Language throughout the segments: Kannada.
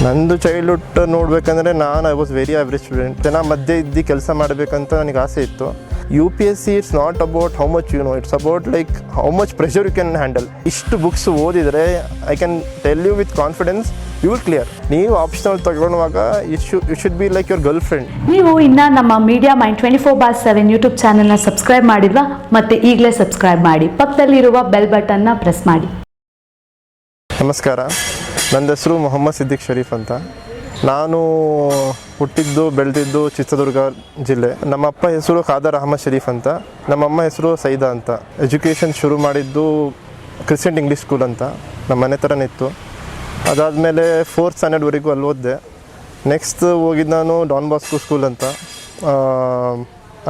ನಂದು ಚೈಲ್ಡ್ಹುಡ್ ನೋಡಬೇಕಂದ್ರೆ I was very average student. ಜನ ಮಧ್ಯೆ ಇದ್ದು ಕೆಲಸ ಮಾಡಬೇಕಂತ ನನಗೆ ಆಸೆ ಇತ್ತು. UPSC it's not about how much you know, it's about like how much pressure you can handle. ಇಷ್ಟು ಬುಕ್ಸ್ ಓದಿದರೆ I can tell you with confidence you will clear. ನೀವು ಆಪ್ಷನಲ್ ತಗೊಳ್ಳುವಾಗ it should be like your girlfriend. ನೀವು ಇನ್ನು ನಮ್ಮ ಮೀಡಿಯಾ ಮೈಂಡ್ 24/7 ಯೂಟ್ಯೂಬ್ ಚಾನಲ್ನ ಸಬ್ಸ್ಕ್ರೈಬ್ ಮಾಡಿಲ್ವಾ? ಮತ್ತೆ ಈಗಲೇ ಸಬ್ಸ್ಕ್ರೈಬ್ ಮಾಡಿ, ಪಕ್ಕದಲ್ಲಿರುವ ಬೆಲ್ ಬಟನ್ನ ಪ್ರೆಸ್ ಮಾಡಿ. ನಮಸ್ಕಾರ, ನನ್ನ ಹೆಸರು ಮೊಹಮ್ಮದ್ ಸಿದ್ದಿಕ್ ಶರೀಫ್ ಅಂತ. ನಾನು ಹುಟ್ಟಿದ್ದು ಬೆಳೆದಿದ್ದು ಚಿತ್ರದುರ್ಗ ಜಿಲ್ಲೆ. ನಮ್ಮ ಅಪ್ಪ ಹೆಸರು ಖಾದರ್ ಅಹಮದ್ ಶರೀಫ್ ಅಂತ, ನಮ್ಮಮ್ಮ ಹೆಸರು ಸೈದಾ ಅಂತ. ಎಜುಕೇಷನ್ ಶುರು ಮಾಡಿದ್ದು ಕ್ರಿಸೆಂಟ್ ಇಂಗ್ಲೀಷ್ ಸ್ಕೂಲ್ ಅಂತ, ನಮ್ಮ ಮನೆ ಥರನೇ ಇತ್ತು. ಅದಾದಮೇಲೆ 4th ಸ್ಟ್ಯಾಂಡರ್ಡ್ವರೆಗೂ ಅಲ್ಲಿ ಓದಿದೆ. ನೆಕ್ಸ್ಟ್ ಹೋಗಿದ್ದು ನಾನು ಡಾನ್ ಬಾಸ್ಕೋ ಸ್ಕೂಲ್ ಅಂತ,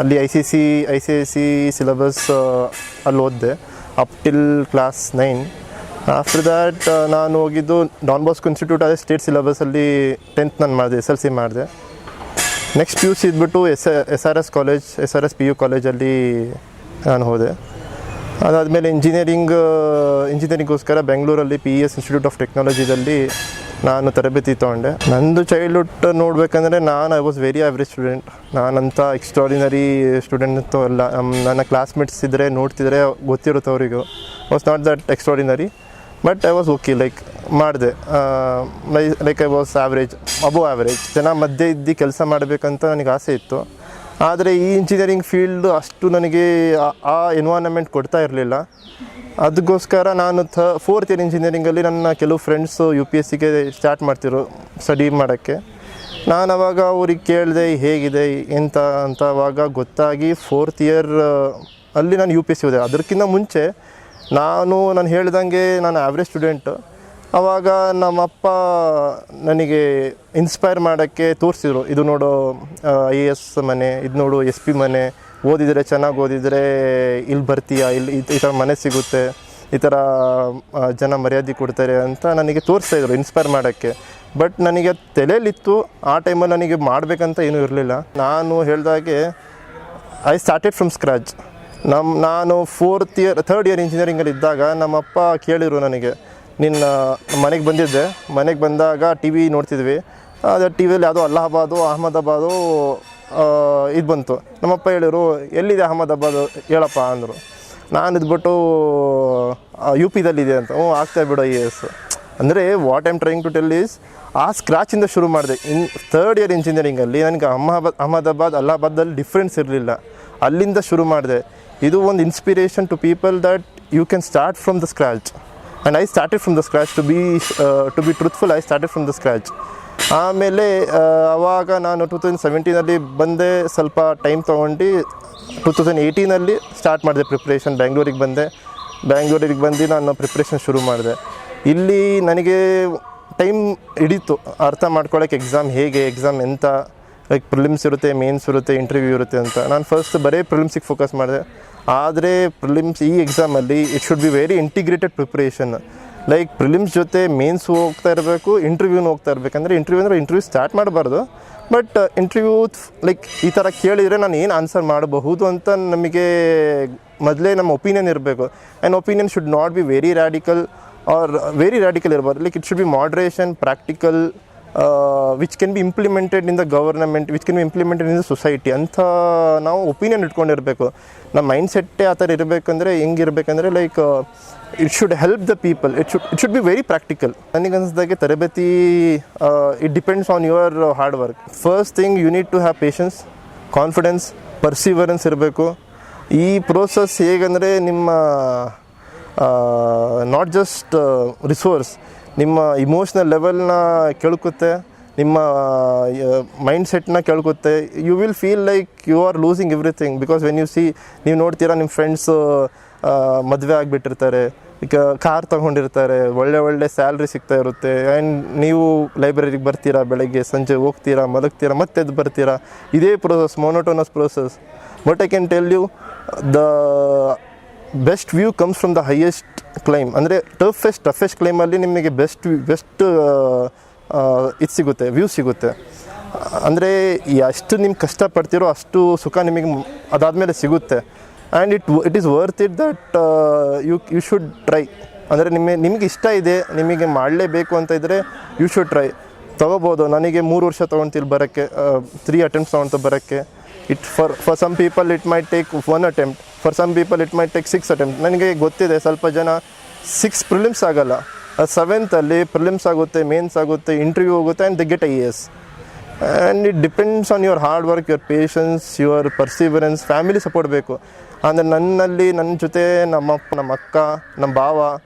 ಅಲ್ಲಿ ICSE ಸಿಲೆಬಸ್ ಅಲ್ಲಿ ಓದಿದೆ up till class 9. After that ನಾನು ಹೋಗಿದ್ದು ಡಾನ್ ಬಾಸ್ಕೋ ಇನ್ಸ್ಟಿಟ್ಯೂಟ್, ಅದೇ ಸ್ಟೇಟ್ ಸಿಲೆಬಸಲ್ಲಿ 10th ನಾನು ಮಾಡಿದೆ, SLC ಮಾಡಿದೆ. Next PUC ಇದ್ಬಿಟ್ಟು SRS college, SRS PU ಕಾಲೇಜಲ್ಲಿ ನಾನು ಹೋದೆ. ಅದಾದಮೇಲೆ ಇಂಜಿನಿಯರಿಂಗೋಸ್ಕರ ಬೆಂಗಳೂರಲ್ಲಿ PES ಇನ್ಸ್ಟಿಟ್ಯೂಟ್ ಆಫ್ ಟೆಕ್ನಾಲಜಿದಲ್ಲಿ ನಾನು ತರಬೇತಿ ತೊಗೊಂಡೆ. ನಂದು ಚೈಲ್ಡ್ಹುಡ್ ನೋಡಬೇಕಂದ್ರೆ I was very average student. ನಾನಂತ ಎಕ್ಸ್ಟ್ರಾಡಿನರಿ ಸ್ಟೂಡೆಂಟ್ ಅಂತೂ ಅಲ್ಲ. ನನ್ನ ಕ್ಲಾಸ್ಮೇಟ್ಸ್ ಇದ್ದರೆ ನೋಡ್ತಿದ್ರೆ ಗೊತ್ತಿರುತ್ತೆ ಅವರಿಗೂ. Was not that extraordinary, but I was okay, like ಮಾಡಿದೆ. Like I was average, above average. ಜನ ಮಧ್ಯೆ ಇದ್ದು ಕೆಲಸ ಮಾಡಬೇಕಂತ ನನಗೆ ಆಸೆ ಇತ್ತು. ಆದರೆ ಈ ಇಂಜಿನಿಯರಿಂಗ್ ಫೀಲ್ಡ್ ಅಷ್ಟು ನನಗೆ ಆ ಎನ್ವೈರನ್ಮೆಂಟ್ ಕೊಡ್ತಾ ಇರಲಿಲ್ಲ. ಅದಕ್ಕೋಸ್ಕರ ನಾನು 4th ಇಯರ್ ಇಂಜಿನಿಯರಿಂಗಲ್ಲಿ ನನ್ನ ಕೆಲವು ಫ್ರೆಂಡ್ಸು UPSCಗೆ ಸ್ಟಾರ್ಟ್ ಮಾಡ್ತಿರು ಸ್ಟಡಿ ಮಾಡೋಕ್ಕೆ. ನಾನು ಅವಾಗ ಅವ್ರಿಗೆ ಕೇಳಿದೆ ಹೇಗಿದೆ ಎಂತ ಅಂತ. ಅವಾಗ ಗೊತ್ತಾಗಿ 4th ಇಯರ್ ಅಲ್ಲಿ ನಾನು UPSC ಹೋದೆ. ಅದಕ್ಕಿಂತ ಮುಂಚೆ ನಾನು ಹೇಳ್ದಂಗೆ ನಾನು ಆವ್ರೇಜ್ ಸ್ಟೂಡೆಂಟು. ಆವಾಗ ನಮ್ಮಪ್ಪ ನನಗೆ ಇನ್ಸ್ಪೈರ್ ಮಾಡೋಕ್ಕೆ ತೋರಿಸಿದ್ರು, ಇದು ನೋಡು IAS ಮನೆ, ಇದು ನೋಡು SP ಮನೆ, ಓದಿದರೆ ಚೆನ್ನಾಗಿ ಓದಿದರೆ ಇಲ್ಲಿ ಬರ್ತೀಯಾ, ಇಲ್ಲಿ ಈ ಥರ ಮನೆ ಸಿಗುತ್ತೆ, ಈ ಥರ ಜನ ಮರ್ಯಾದೆ ಕೊಡ್ತಾರೆ ಅಂತ ನನಗೆ ತೋರಿಸ್ತಾಯಿದ್ರು ಇನ್ಸ್ಪೈರ್ ಮಾಡೋಕ್ಕೆ. ಬಟ್ ನನಗೆ ತಲೆಯಲ್ಲಿತ್ತು ಆ ಟೈಮಲ್ಲಿ ನನಗೆ ಮಾಡಬೇಕಂತ ಏನೂ ಇರಲಿಲ್ಲ. ನಾನು ಹೇಳಿದಾಗೆ ಐ ಸ್ಟಾರ್ಟೆಡ್ ಫ್ರಮ್ ಸ್ಕ್ರ್ಯಾಚ್. ನಾನು 3rd ಇಯರ್ ಇಂಜಿನಿಯರಿಂಗಲ್ಲಿ ಇದ್ದಾಗ ನಮ್ಮಪ್ಪ ಕೇಳಿದ್ರು ನನಗೆ, ನಿನ್ನ ಮನೆಗೆ ಬಂದಾಗ TV ನೋಡ್ತಿದ್ವಿ. ಅದು TVಯಲ್ಲಿ ಯಾವುದೋ ಅಹಮದಾಬಾದು ಇದು ಬಂತು. ನಮ್ಮಪ್ಪ ಹೇಳಿದ್ರು, ಎಲ್ಲಿದೆ ಅಹಮದಾಬಾದು ಹೇಳಪ್ಪ ಅಂದರು. ನಾನು ಇದ್ಬಿಟ್ಟು UPದಲ್ಲಿದೆ ಅಂತ. ಆಗ್ತಾ ಬಿಡು IAS ಅಂದರೆ. What I'm trying to tell is, ಆ ಸ್ಕ್ರ್ಯಾಚಿಂದ ಶುರು ಮಾಡಿದೆ. 3rd ಇಯರ್ ಇಂಜಿನಿಯರಿಂಗಲ್ಲಿ ನನಗೆ ಅಹಮದಾಬಾದಲ್ಲಿ ಡಿಫ್ರೆನ್ಸ್ ಇರಲಿಲ್ಲ, ಅಲ್ಲಿಂದ ಶುರು ಮಾಡಿದೆ. ಇದು ಒಂದು inspiration to people that you can start from the scratch. And I started from the scratch. To be truthful, I started from the scratch. ಆಮೇಲೆ ಆವಾಗ ನಾನು 2017 ಬಂದೆ. ಸ್ವಲ್ಪ ಟೈಮ್ ತೊಗೊಂಡು 2018 ಸ್ಟಾರ್ಟ್ ಮಾಡಿದೆ ಪ್ರಿಪ್ರೇಷನ್. ಬೆಂಗಳೂರಿಗೆ ಬಂದು ನಾನು ಪ್ರಿಪ್ರೇಷನ್ ಶುರು ಮಾಡಿದೆ. ಇಲ್ಲಿ ನನಗೆ ಟೈಮ್ ಹಿಡಿತು ಅರ್ಥ ಮಾಡ್ಕೊಳ್ಳೋಕೆ ಎಕ್ಸಾಮ್ ಎಂತ, ಲೈಕ್ ಪ್ರಿಲಿಮ್ಸ್ ಇರುತ್ತೆ, ಮೇನ್ಸ್ ಇರುತ್ತೆ, ಇಂಟರ್ವ್ಯೂ ಇರುತ್ತೆ ಅಂತ. ನಾನು ಫಸ್ಟ್ ಬರೀ ಪ್ರಿಲಿಮ್ಸಿಗೆ ಫೋಕಸ್ ಮಾಡಿದೆ. ಆದರೆ ಪ್ರಿಲಿಮ್ಸ್ ಈ ಎಕ್ಸಾಮಲ್ಲಿ it should be very integrated preparation. Like prelims ಜೊತೆ ಮೇನ್ಸು ಹೋಗ್ತಾ ಇರಬೇಕು, ಇಂಟರ್ವ್ಯೂನೂ ಹೋಗ್ತಾ ಇರಬೇಕಂದ್ರೆ ಇಂಟರ್ವ್ಯೂ ಸ್ಟಾರ್ಟ್ ಮಾಡಬಾರ್ದು. ಬಟ್ ಇಂಟರ್ವ್ಯೂ ಲೈಕ್ ಈ ಥರ ಕೇಳಿದರೆ ನಾನು ಏನು ಆನ್ಸರ್ ಮಾಡಬಹುದು ಅಂತ ನಮಗೆ ಮೊದಲೇ ನಮ್ಮ ಒಪಿನಿಯನ್ ಇರಬೇಕು. And opinion should not be very radical ಇರಬಾರ್ದು. Like it should be moderation, practical, which can be implemented in the government, which can be implemented in the society ಅಂತ ನಾವು ಒಪಿನಿಯನ್ ಇಟ್ಕೊಂಡಿರಬೇಕು. ನಮ್ಮ ಮೈಂಡ್ ಸೆಟ್ಟೇ ಆ ಥರ ಹೆಂಗಿರಬೇಕಂದ್ರೆ like it should help the people. It should be very practical. ನನಗೆ ಅನಿಸಿದಾಗೆ ತರಬೇತಿ it depends on your hard work. First thing, you need to have patience, confidence, perseverance ಇರಬೇಕು. ಈ ಪ್ರೋಸೆಸ್ ಹೇಗಂದರೆ ನಿಮ್ಮ ನಾಟ್ ಜಸ್ಟ್ ರಿಸೋರ್ಸ್, ನಿಮ್ಮ ಇಮೋಷ್ನಲ್ ಲೆವೆಲ್ನ ಕೇಳ್ಕುತ್ತೆ, ನಿಮ್ಮ ಮೈಂಡ್ ಸೆಟ್ನ ಕೇಳ್ಕುತ್ತೆ. You will feel like you are losing everything. Because when ನೀವು ನೋಡ್ತೀರಾ ನಿಮ್ಮ ಫ್ರೆಂಡ್ಸು ಮದುವೆ ಆಗಿಬಿಟ್ಟಿರ್ತಾರೆ, ಈಗ ಕಾರ್ ತೊಗೊಂಡಿರ್ತಾರೆ, ಒಳ್ಳೆ ಸ್ಯಾಲ್ರಿ ಸಿಗ್ತಾ ಇರುತ್ತೆ. ಆ್ಯಂಡ್ ನೀವು ಲೈಬ್ರರಿಗೆ ಬರ್ತೀರಾ, ಬೆಳಗ್ಗೆ ಸಂಜೆ ಹೋಗ್ತೀರಾ, ಮಲಗ್ತೀರಾ, ಮತ್ತೆ ಎದ್ದು ಬರ್ತೀರಾ. ಇದೇ process, monotonous process. But I can tell you, the best view comes from the highest climb. ಅಂದರೆ ಟಫೆಸ್ಟ್ ಕ್ಲೈಮಲ್ಲಿ ನಿಮಗೆ ಬೆಸ್ಟ್ ಇದು ಸಿಗುತ್ತೆ, ವ್ಯೂ ಸಿಗುತ್ತೆ. ಅಂದರೆ ಎಷ್ಟು ನಿಮ್ಮ ಕಷ್ಟಪಡ್ತೀರೋ ಅಷ್ಟು ಸುಖ ನಿಮಗೆ ಅದಾದಮೇಲೆ ಸಿಗುತ್ತೆ. And it is worth it that you should try. ಅಂದರೆ ನಿಮಗೆ ಇಷ್ಟ ಇದೆ, ನಿಮಗೆ ಮಾಡಲೇಬೇಕು ಅಂತ ಇದ್ದರೆ ಯು ಶುಡ್ ಟ್ರೈ. ತೊಗೋಬೋದು. ನನಗೆ 3 ವರ್ಷ ತೊಗೊಳ್ತಿಲ್ಲ ಬರೋಕ್ಕೆ, 3 ಅಟೆಂಪ್ಟ್ಸ್ ತೊಗೊಳ್ತಾ ಬರೋಕ್ಕೆ. For some people it might take 1 attempt, for some people it might take 6 attempt. ನನಗೆ ಗೊತ್ತಿದೆ ಸ್ವಲ್ಪ ಜನ 6 ಪ್ರಿಲಿಮ್ಸ್ ಆಗಲ್ಲ, 7th ಪ್ರಿಲಿಮ್ಸ್ ಆಗುತ್ತೆ, ಮೇನ್ಸ್ ಆಗುತ್ತೆ, ಇಂಟರ್ವ್ಯೂ ಹೋಗುತ್ತೆ, and they get IAS. And it depends on your hard work, your patience, your perseverance, family support ಬೇಕು. ಅಂದರೆ ನನ್ನ ಜೊತೆ ನಮ್ಮ ಅಕ್ಕ, ನಮ್ಮ ಭಾವ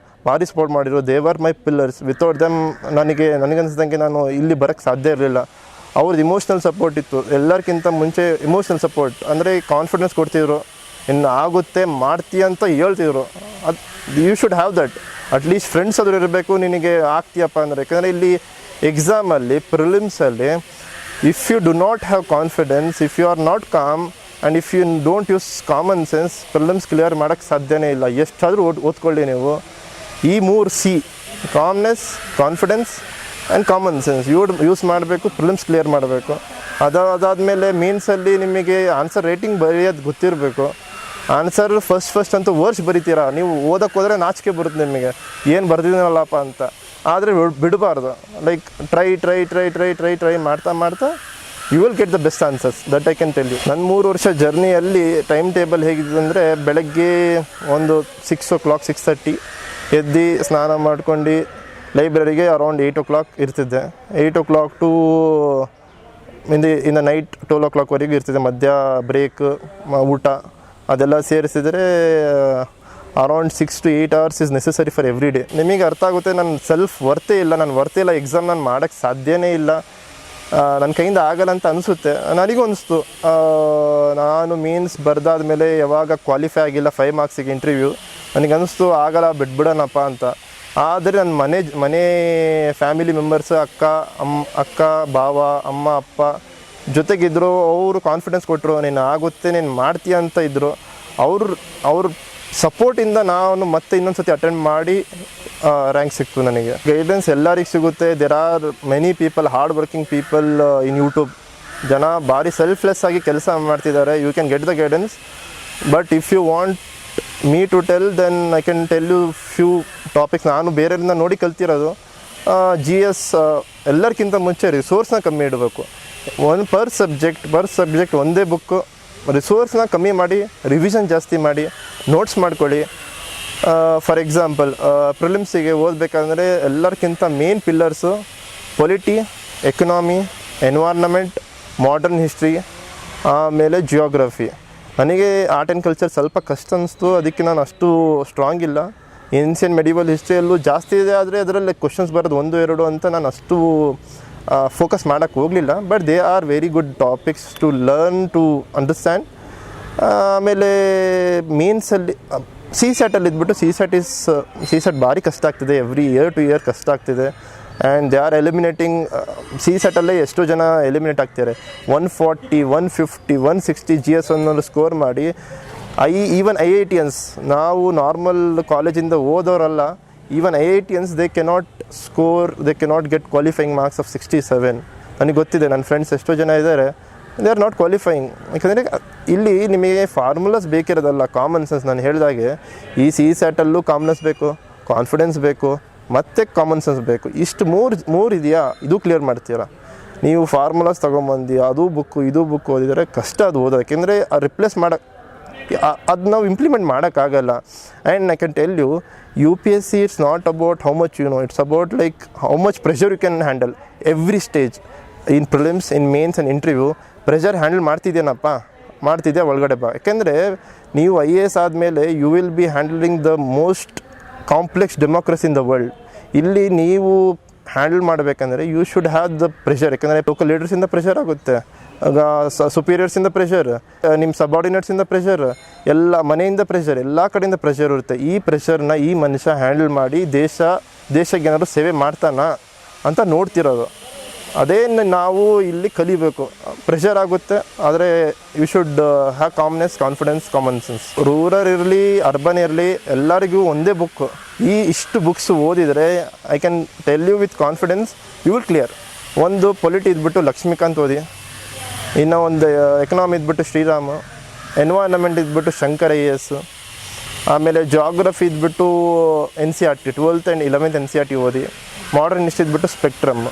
ಭಾರಿ ಸಪೋರ್ಟ್ ಮಾಡಿರೋ. They are my pillars. Without them ನನಗನ್ಸ್ದಂಗೆ ನಾನು ಇಲ್ಲಿ ಬರೋಕ್ಕೆ ಸಾಧ್ಯ ಇರಲಿಲ್ಲ. ಅವ್ರದ್ದು ಇಮೋಷ್ನಲ್ ಸಪೋರ್ಟ್ ಇತ್ತು, ಎಲ್ಲರಿಗಿಂತ ಮುಂಚೆ ಇಮೋಷ್ನಲ್ ಸಪೋರ್ಟ್. ಅಂದರೆ ಕಾನ್ಫಿಡೆನ್ಸ್ ಕೊಡ್ತಿದ್ರು, ಇನ್ನು ಆಗುತ್ತೆ ಮಾಡ್ತೀಯ ಅಂತ ಹೇಳ್ತಿದ್ರು. ಅದು you should have that. At least friends ಆದರೂ ಇರಬೇಕು ನಿನಗೆ ಆಗ್ತೀಯಪ್ಪ ಅಂದರೆ. ಯಾಕಂದರೆ ಇಲ್ಲಿ ಎಕ್ಸಾಮಲ್ಲಿ, ಪ್ರಿಲಿಮ್ಸಲ್ಲಿ, if you do not have confidence, if you are not calm and if you don't use common sense, prelims clear ಮಾಡೋಕ್ಕೆ ಸಾಧ್ಯನೇ ಇಲ್ಲ. ಎಷ್ಟಾದರೂ ಓದ್ಕೊಳ್ಳಿ ನೀವು. ಈ 3 C, calmness, confidence and common sense use ಮಾಡಬೇಕು, ಪ್ರಿಲಿಮ್ಸ್ ಕ್ಲಿಯರ್ ಮಾಡಬೇಕು. ಅದಾದಮೇಲೆ ಮೀನ್ಸಲ್ಲಿ ನಿಮಗೆ ಆನ್ಸರ್ ರೈಟಿಂಗ್ ಬರೆಯೋದು ಗೊತ್ತಿರಬೇಕು. ಆನ್ಸರ್ ಫಸ್ಟ್ ಅಂತೂ ವರ್ಸ್ ಬರಿತೀರಾ, ನೀವು ಓದೋಕ್ಕೆ ಹೋದರೆ ನಾಚಿಕೆ ಬರುತ್ತೆ ನಿಮಗೆ, ಏನು ಬರ್ದಿದ್ದೀನಲ್ಲಪ್ಪ ಅಂತ. ಆದರೆ ಬಿಡಬಾರ್ದು. ಲೈಕ್ ಟ್ರೈ ಮಾಡ್ತಾ you will get the best answers, that I can tell you. ನನ್ನ 3 ವರ್ಷ ಜರ್ನಿಯಲ್ಲಿ ಟೈಮ್ ಟೇಬಲ್ ಹೇಗಿದೆ ಅಂದರೆ, ಬೆಳಗ್ಗೆ ಒಂದು 6 o'clock 6:30 ಎದ್ದು ಸ್ನಾನ ಮಾಡ್ಕೊಂಡು ಲೈಬ್ರರಿಗೆ ಅರೌಂಡ್ 8 o'clock ಇರ್ತಿದ್ದೆ. 8 o'clock to in the night 12 o'clockವರೆಗೂ ಇರ್ತಿದ್ದೆ. ಮಧ್ಯ ಬ್ರೇಕ್, ಊಟ ಅದೆಲ್ಲ ಸೇರಿಸಿದರೆ around 6 to 8 hours is necessary for every day. ನಿಮಗೆ ಅರ್ಥ ಆಗುತ್ತೆ ನನ್ನ ಸೆಲ್ಫ್ ವರ್ತೇ ಇಲ್ಲ, ಎಕ್ಸಾಮ್ ನಾನು ಮಾಡೋಕ್ಕೆ ಸಾಧ್ಯನೇ ಇಲ್ಲ, ನನ್ನ ಕೈಯಿಂದ ಆಗಲ್ಲ ಅಂತ ಅನಿಸುತ್ತೆ. ನನಗೂ ಅನಿಸ್ತು, ನಾನು ಮೀನ್ಸ್ ಬರೆದಾದ್ಮೇಲೆ ಯಾವಾಗ ಕ್ವಾಲಿಫೈ ಆಗಿಲ್ಲ 5 marksಗೆ ಇಂಟರ್ವ್ಯೂ, ನನಗೆ ಅನಿಸ್ತು ಆಗಲ್ಲ ಬಿಟ್ಬಿಡೋಣಪ್ಪ ಅಂತ. ಆದರೆ ನನ್ನ ಮನೆ ಫ್ಯಾಮಿಲಿ ಮೆಂಬರ್ಸ್, ಅಕ್ಕ, ಭಾವ, ಅಮ್ಮ, ಅಪ್ಪ ಜೊತೆಗಿದ್ದರು. ಅವರು ಕಾನ್ಫಿಡೆನ್ಸ್ ಕೊಟ್ಟರು, ನೀನು ಆಗುತ್ತೆ, ನೀನು ಮಾಡ್ತೀಯ ಅಂತ ಇದ್ದರು. ಅವ್ರ ಸಪೋರ್ಟಿಂದ ನಾನು ಮತ್ತೆ ಇನ್ನೊಂದು ಸತಿ ಅಟೆಂಡ್ ಮಾಡಿ ರ್ಯಾಂಕ್ ಸಿಕ್ತು ನನಗೆ. ಗೈಡೆನ್ಸ್ ಎಲ್ಲರಿಗೆ ಸಿಗುತ್ತೆ. There are many people, hard working people in YouTube. ಜನ ಭಾರಿ ಸೆಲ್ಫ್ಲೆಸ್ ಆಗಿ ಕೆಲಸ ಮಾಡ್ತಿದ್ದಾರೆ. You can get the guidance. But if you want me to tell, then I can tell you few topics. ನಾನು ಬೇರೆಯವರಿಂದ ನೋಡಿ ಕಲ್ತಿರೋದು. GS ಎಲ್ಲರಿಗಿಂತ ಮುಂಚೆ ರಿಸೋರ್ಸ್ನ ಕಮ್ಮಿ ಇಡಬೇಕು. ಪರ್ ಸಬ್ಜೆಕ್ಟ್ ಒಂದೇ ಬುಕ್ಕು, ರಿಸೋರ್ಸ್ನ ಕಮ್ಮಿ ಮಾಡಿ, ರಿವಿಷನ್ ಜಾಸ್ತಿ ಮಾಡಿ, ನೋಟ್ಸ್ ಮಾಡ್ಕೊಳ್ಳಿ. ಫಾರ್ ಎಕ್ಸಾಂಪಲ್, ಪ್ರಿಲಿಮ್ಸಿಗೆ ಓದಬೇಕಂದ್ರೆ ಎಲ್ಲರಿಗಿಂತ main pillars polity, economy, environment, modern history, ಆಮೇಲೆ ಜಿಯೋಗ್ರಫಿ. ನನಗೆ ಆರ್ಟ್ ಆ್ಯಂಡ್ ಕಲ್ಚರ್ ಸ್ವಲ್ಪ ಕಷ್ಟ ಅನಿಸ್ತು, ಅದಕ್ಕೆ ನಾನು ಅಷ್ಟು ಸ್ಟ್ರಾಂಗ್ ಇಲ್ಲ. ಏನ್ಷಿಯನ್ ಮೆಡಿವಲ್ ಹಿಸ್ಟ್ರಿಯಲ್ಲೂ ಜಾಸ್ತಿ ಇದೆ, ಆದರೆ ಅದರಲ್ಲಿ ಕ್ವಶನ್ಸ್ ಬರೋದು 1-2 ಅಂತ ನಾನು ಅಷ್ಟು ಫೋಕಸ್ ಮಾಡೋಕ್ಕೆ ಹೋಗಲಿಲ್ಲ. But they are very good topics to learn, to understand. ಆಮೇಲೆ ಮೀನ್ಸಲ್ಲಿ CSAT ಇದ್ಬಿಟ್ಟು CSAT ಭಾರಿ ಕಷ್ಟ ಆಗ್ತಿದೆ. ಎವ್ರಿ ಇಯರ್ ಟು ಇಯರ್ ಕಷ್ಟ ಆಗ್ತಿದೆ. And they are eliminating. CSAT ಎಷ್ಟೋ ಜನ ಎಲಿಮಿನೇಟ್ ಆಗ್ತಾರೆ. 140, 150, 160 GS ಅನ್ನೋದು ಸ್ಕೋರ್ ಮಾಡಿ ಈವನ್ IITians, ನಾವು ನಾರ್ಮಲ್ ಕಾಲೇಜಿಂದ ಓದೋರಲ್ಲ, even IITians they cannot get qualifying marks of 67. ನನಗೆ ಗೊತ್ತಿದೆ, ನನ್ನ ಫ್ರೆಂಡ್ಸ್ ಎಷ್ಟೋ ಜನ ಇದ್ದಾರೆ, ದೇ ಆರ್ ನಾಟ್ ಕ್ವಾಲಿಫೈಯಿಂಗ್. ಯಾಕಂದರೆ ಇಲ್ಲಿ ನಿಮಗೆ ಫಾರ್ಮುಲಾಸ್ ಬೇಕಿರೋದಲ್ಲ, ಕಾಮನ್ ಸೆನ್ಸ್. ನಾನು ಹೇಳಿದಾಗೆ ಈ CSAT ಕಾಮನ್ಸ್ ಬೇಕು, ಕಾನ್ಫಿಡೆನ್ಸ್ ಬೇಕು, ಮತ್ತು ಕಾಮನ್ ಸೆನ್ಸ್ ಬೇಕು. ಇಷ್ಟು ಮೂರು ಇದೆಯಾ, ಇದು ಕ್ಲಿಯರ್ ಮಾಡ್ತೀರಾ. ನೀವು ಫಾರ್ಮುಲಾಸ್ ತೊಗೊಂಬಂದು ಅದು ಬುಕ್ಕು ಇದು ಬುಕ್ ಓದಿದರೆ ಕಷ್ಟ ಅದು ಓದೋದು. ಯಾಕೆಂದರೆ ರಿಪ್ಲೇಸ್ ಮಾಡೋಕ್ಕೆ ಅದು ನಾವು ಇಂಪ್ಲಿಮೆಂಟ್ ಮಾಡೋಕ್ಕಾಗಲ್ಲ. And I can tell you, UPSC it's not about how much you know, it's about like how much pressure you can handle every stage. In prelims, in mains and interview pressure handle ಮಾಡ್ತಿದ್ಯಾ ಒಳಗಡೆ ಬಾ. ಯಾಕೆಂದರೆ ನೀವು IAS ಆದಮೇಲೆ you will be handling the most complex democracy in the world. ಇಲ್ಲಿ ನೀವು ಹ್ಯಾಂಡಲ್ ಮಾಡಬೇಕಂದ್ರೆ you should have the pressure. ಯಾಕಂದರೆ ಲೋಕಲ್ ಲೀಡರ್ಸಿಂದ ಪ್ರೆಷರ್ ಆಗುತ್ತೆ, ಸುಪೀರಿಯರ್ಸಿಂದ ಪ್ರೆಷರ್, ನಿಮ್ಮ ಸಬಾರ್ಡಿನೇಟ್ಸಿಂದ ಪ್ರೆಷರ್, ಎಲ್ಲ ಮನೆಯಿಂದ ಪ್ರೆಷರ್, ಎಲ್ಲ ಕಡೆಯಿಂದ ಪ್ರೆಷರ್ ಇರುತ್ತೆ. ಈ ಪ್ರೆಷರ್ನ ಈ ಮನುಷ್ಯ ಹ್ಯಾಂಡಲ್ ಮಾಡಿ ದೇಶಕ್ಕೆ ಏನಾದರೂ ಸೇವೆ ಮಾಡ್ತಾನಾ ಅಂತ ನೋಡ್ತಿರೋದು. ಅದೇ ನಾವು ಇಲ್ಲಿ ಕಲಿಬೇಕು. ಪ್ರೆಷರ್ ಆಗುತ್ತೆ, ಆದರೆ you should have calmness, confidence, common sense. Rural ಇರಲಿ, ಅರ್ಬನ್ ಇರಲಿ, ಎಲ್ಲರಿಗೂ ಒಂದೇ ಬುಕ್. ಇಷ್ಟು ಬುಕ್ಸ್ ಓದಿದರೆ I can tell you with confidence you will clear. ಒಂದು ಪೊಲಿಟಿ ಇದ್ಬಿಟ್ಟು ಲಕ್ಷ್ಮೀಕಾಂತ್ ಓದಿ, ಇನ್ನು ಒಂದು ಎಕನಾಮಿ ಇದ್ಬಿಟ್ಟು ಶ್ರೀರಾಮ್, ಎನ್ವೈರ್ನಮೆಂಟ್ ಇದ್ಬಿಟ್ಟು ಶಂಕರ್ IAS, ಆಮೇಲೆ ಜಾಗ್ರಫಿ ಇದ್ಬಿಟ್ಟು NCERT 12th and 11th NCERT ಓದಿ, ಮಾಡರ್ನ್ ಹಿಸ್ಟ್ರಿ ಇದ್ಬಿಟ್ಟು Spectrum.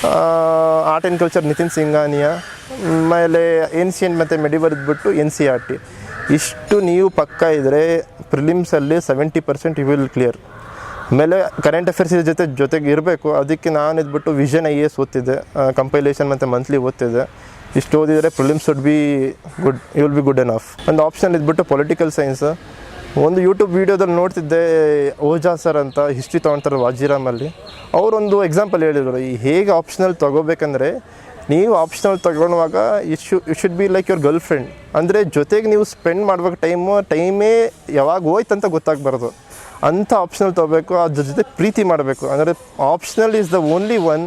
Art and culture Nitin Singhania, ಆಮೇಲೆ ಏನ್ಷಿಯಂಟ್ ಮತ್ತು ಮೆಡಿವಲ್ ಇದ್ಬಿಟ್ಟು NCERT. ಇಷ್ಟು ನೀವು ಪಕ್ಕ ಇದ್ದರೆ ಪ್ರಿಲಿಮ್ಸಲ್ಲಿ 70% ಯು ವಿಲ್ ಕ್ಲಿಯರ್. ಆಮೇಲೆ ಕರೆಂಟ್ ಅಫೇರ್ಸ್ ಜೊತೆಗೆ ಇರಬೇಕು. ಅದಕ್ಕೆ ನಾನು ಇದ್ಬಿಟ್ಟು ವಿಷನ್ IAS ಓದ್ತಿದ್ದೆ, ಕಂಪೈಲೇಷನ್ ಮತ್ತು ಮಂತ್ಲಿ ಓದ್ತಿದ್ದೆ. ಇಷ್ಟು ಓದಿದರೆ prelims would be good, you will be good enough. ಒಂದು ಆಪ್ಷನ್ ಇದ್ಬಿಟ್ಟು ಪೊಲಿಟಿಕಲ್ ಸೈನ್ಸ್. ಒಂದು ಯೂಟ್ಯೂಬ್ ವೀಡಿಯೋದಲ್ಲಿ ನೋಡ್ತಿದ್ದೆ, ಓಜಾ ಸರ್ ಅಂತ ಹಿಸ್ಟ್ರಿ ತೊಗೊಳ್ತಾರೆ ವಾಜಿರಾಮಲ್ಲಿ. ಅವರೊಂದು ಎಕ್ಸಾಂಪಲ್ ಹೇಳಿದರು, ಈ ಹೇಗೆ ಆಪ್ಷನಲ್ ತೊಗೋಬೇಕಂದ್ರೆ, ನೀವು ಆಪ್ಷನಲ್ ತೊಗೊಳುವಾಗ you should be like your girlfriend. ಅಂದರೆ ಜೊತೆಗೆ ನೀವು ಸ್ಪೆಂಡ್ ಮಾಡ್ಬೇಕು ಟೈಮೇ ಯಾವಾಗ ಹೋಯ್ತಂತ ಗೊತ್ತಾಗಬಾರ್ದು ಅಂಥ ಆಪ್ಷನಲ್ ತೊಗೋಬೇಕು. ಅದ್ರ ಜೊತೆ ಪ್ರೀತಿ ಮಾಡಬೇಕು. ಅಂದರೆ optional is the only one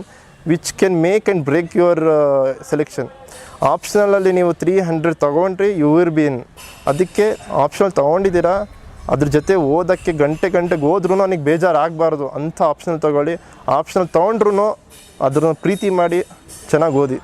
which can make and break your selection. ಆಪ್ಷನಲಲ್ಲಿ ನೀವು 300 ತೊಗೊಂಡ್ರಿ, ಯು ವಿಲ್ ಬಿ ಇನ್. ಅದಕ್ಕೆ ಆಪ್ಷನಲ್ ತೊಗೊಂಡಿದ್ದೀರಾ, ಅದ್ರ ಜೊತೆ ಓದೋಕ್ಕೆ ಗಂಟೆಗೆ ಹೋದ್ರೂ ನನಗೆ ಬೇಜಾರು ಆಗಬಾರ್ದು ಅಂಥ ಆಪ್ಷನಲ್ ತೊಗೊಳ್ಳಿ. ಆಪ್ಷನಲ್ ತೊಗೊಂಡ್ರೂ ಅದನ್ನು ಪ್ರೀತಿ ಮಾಡಿ ಚೆನ್ನಾಗಿ ಓದಿ.